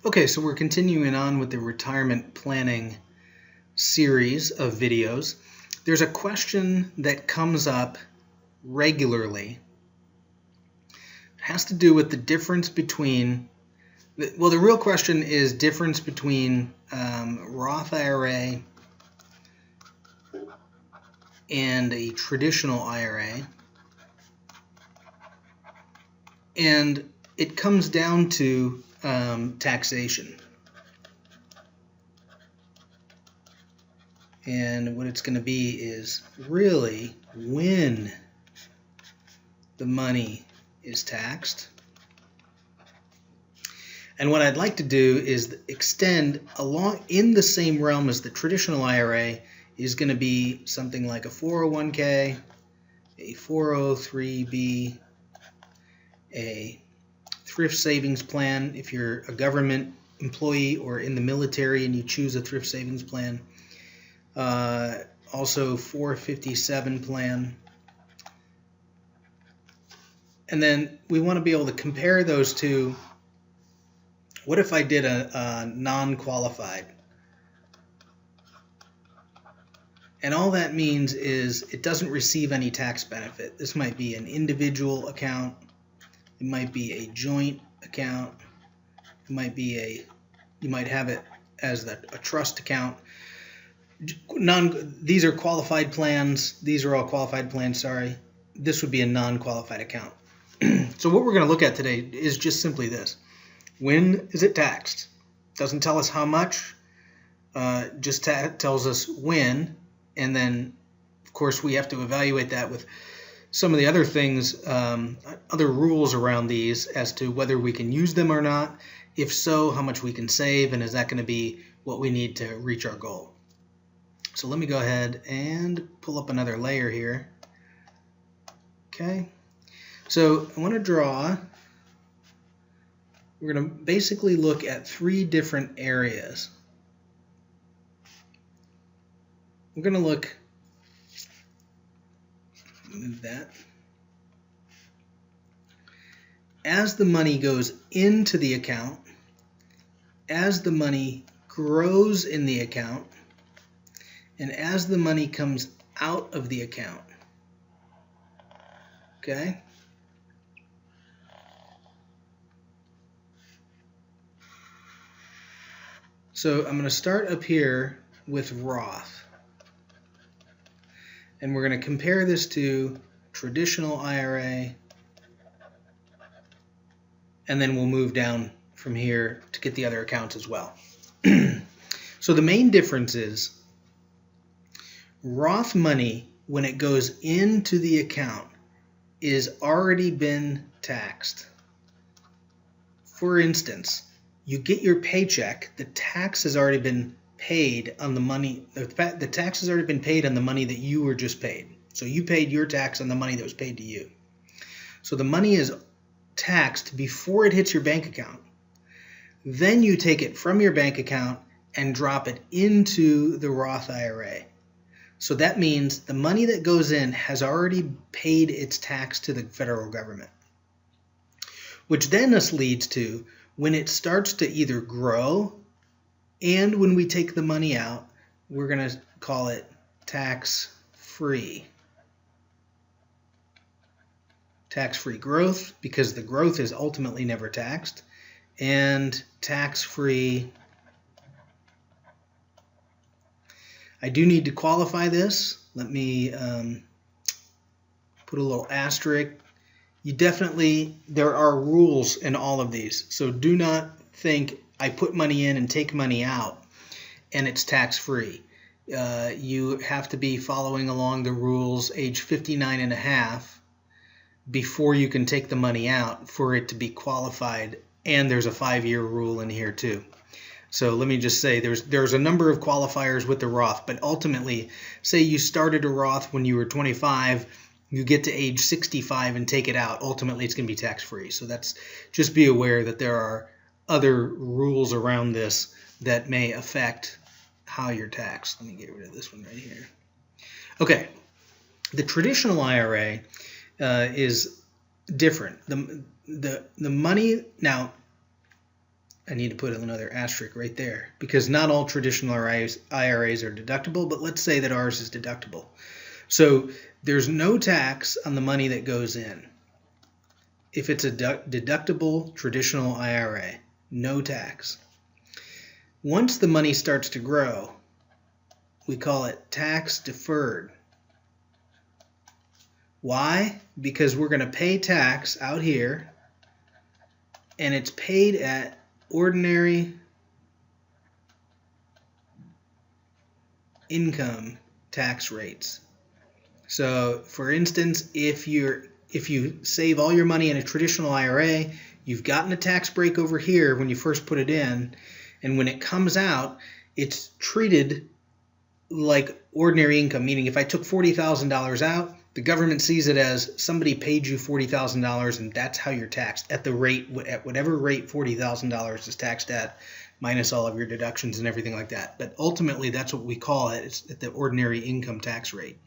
Okay, so we're continuing on with the retirement planning series of videos. There's a question that comes up regularly. It has to do with the difference between, well, the real question is difference between Roth IRA and a traditional IRA. And it comes down to taxation. And what it's going to be is really when the money is taxed. And what I'd like to do is extend along in the same realm as the traditional IRA is going to be something like a 401k, a 403b, a thrift savings plan if you're a government employee or in the military and you choose a thrift savings plan. Also 457 plan. And then we want to be able to compare those to, what if I did a non-qualified? And all that means is it doesn't receive any tax benefit. This might be an individual account. It might be a joint account. It might be you might have it as a trust account. These are qualified plans. These are all qualified plans, sorry. This would be a non-qualified account. So what we're going to look at today is just simply this. When is it taxed? Doesn't tell us how much. Just tells us when. And then, of course, we have to evaluate that with some of the other things, other rules around these as to whether we can use them or not. If so, how much we can save, and is that going to be what we need to reach our goal? So let me go ahead and pull up another layer here. Okay. So I want to draw, we're going to basically look at three different areas. We're going to look, move that. As the money goes into the account, as the money grows in the account, and as the money comes out of the account. Okay? So I'm going to start up here with Roth. And we're going to compare this to traditional IRA. And then we'll move down from here to get the other accounts as well. So the main difference is Roth money, when it goes into the account, is already been taxed. For instance, you get your paycheck, the tax has already been paid on the money, the tax has already been paid on the money that you were just paid. So you paid your tax on the money that was paid to you. So the money is taxed before it hits your bank account. Then you take it from your bank account and drop it into the Roth IRA. So that means the money that goes in has already paid its tax to the federal government, which then leads to when it starts to either grow and when we take the money out, we're going to call it tax-free. Tax-free growth, because the growth is ultimately never taxed, and tax-free. I do need to qualify this. Let me put a little asterisk. There are rules in all of these. So do not think I put money in and take money out and it's tax-free. You have to be following along the rules age 59 and a half before you can take the money out for it to be qualified. And there's a 5-year rule in here too. So let me just say there's a number of qualifiers with the Roth, but ultimately, say you started a Roth when you were 25, you get to age 65 and take it out. Ultimately, it's going to be tax-free. So just be aware that there are other rules around this that may affect how you're taxed. Let me get rid of this one right here. Okay, the traditional IRA is different. The money now. I need to put another asterisk right there, because not all traditional IRAs are deductible, but let's say that ours is deductible. So there's no tax on the money that goes in. If it's a deductible traditional IRA, no tax. Once the money starts to grow, we call it tax deferred. Why? Because we're going to pay tax out here, and it's paid at ordinary income tax rates. So, for instance, if you save all your money in a traditional IRA, you've gotten a tax break over here when you first put it in, and when it comes out, it's treated like ordinary income, meaning if I took $40,000 out, the government sees it as somebody paid you $40,000, and that's how you're taxed at whatever rate $40,000 is taxed at, minus all of your deductions and everything like that. But ultimately, that's what we call it. It's at the ordinary income tax rate.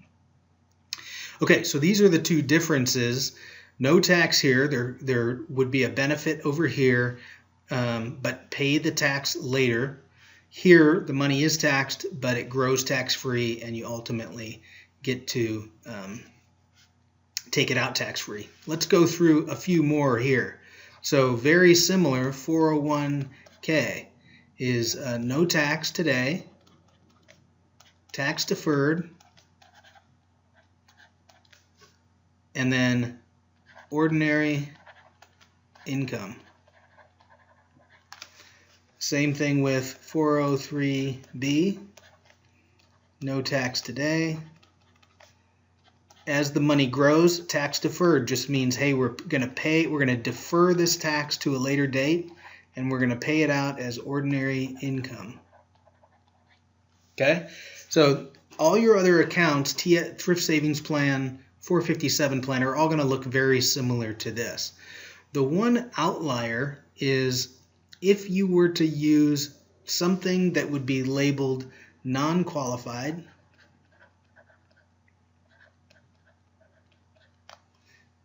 Okay, so these are the two differences. No tax here. There would be a benefit over here, but pay the tax later. Here, the money is taxed, but it grows tax-free, and you ultimately get to take it out tax-free. Let's go through a few more here. So very similar, 401k is no tax today, tax deferred, and then ordinary income. Same thing with 403b, no tax today. As the money grows, tax deferred just means, hey, we're going to defer this tax to a later date, and we're going to pay it out as ordinary income. Okay? So all your other accounts, Thrift Savings Plan, 457 Plan, are all going to look very similar to this. The one outlier is if you were to use something that would be labeled non-qualified,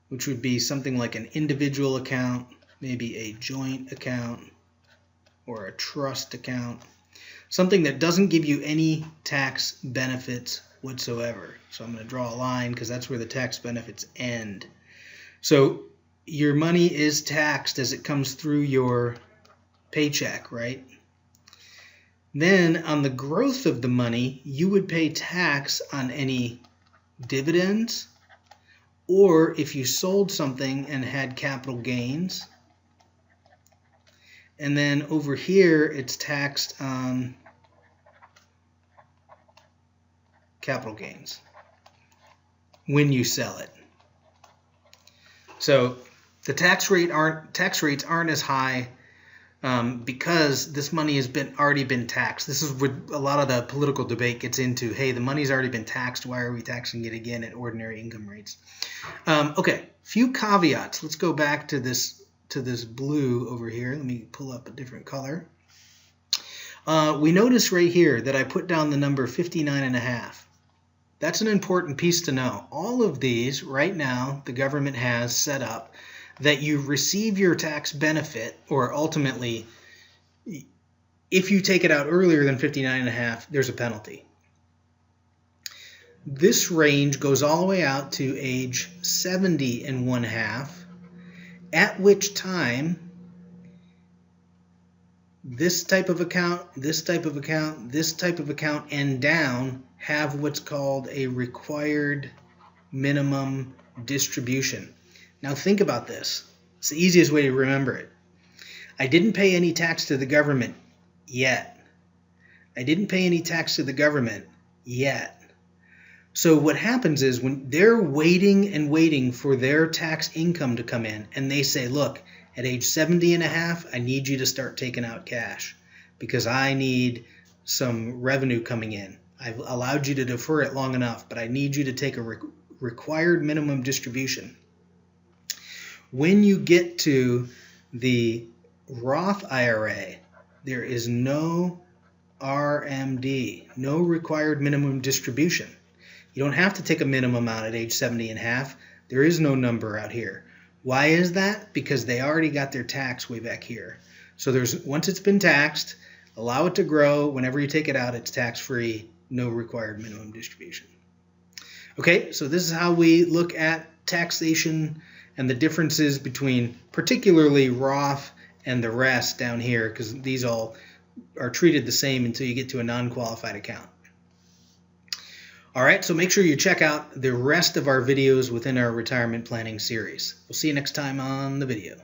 which would be something like an individual account, maybe a joint account, or a trust account, something that doesn't give you any tax benefits whatsoever. So I'm going to draw a line because that's where the tax benefits end. So your money is taxed as it comes through your paycheck, right? Then on the growth of the money, you would pay tax on any dividends, or if you sold something and had capital gains. And then over here, it's taxed on capital gains when you sell it. So the tax rates aren't as high because this money has already been taxed. This is what a lot of the political debate gets into. Hey, the money's already been taxed. Why are we taxing it again at ordinary income rates? Okay, few caveats. Let's go back to this blue over here. Let me pull up a different color. We notice right here that I put down the number 59.5. That's an important piece to know. All of these right now the government has set up that you receive your tax benefit, or ultimately, if you take it out earlier than 59.5, there's a penalty. This range goes all the way out to age 70.5, at which time this type of account, this type of account, this type of account, and down have what's called a required minimum distribution. Now think about this. It's the easiest way to remember it. I didn't pay any tax to the government yet. I didn't pay any tax to the government yet. So what happens is when they're waiting and waiting for their tax income to come in, and they say, look, at age 70.5, I need you to start taking out cash because I need some revenue coming in. I've allowed you to defer it long enough, but I need you to take a required minimum distribution. When you get to the Roth IRA, there is no RMD, no required minimum distribution. You don't have to take a minimum out at age 70.5. There is no number out here. Why is that? Because they already got their tax way back here. So once it's been taxed, allow it to grow. Whenever you take it out, it's tax-free, no required minimum distribution. Okay, so this is how we look at taxation and the differences between particularly Roth and the rest down here, because these all are treated the same until you get to a non-qualified account. All right, so make sure you check out the rest of our videos within our retirement planning series. We'll see you next time on the video.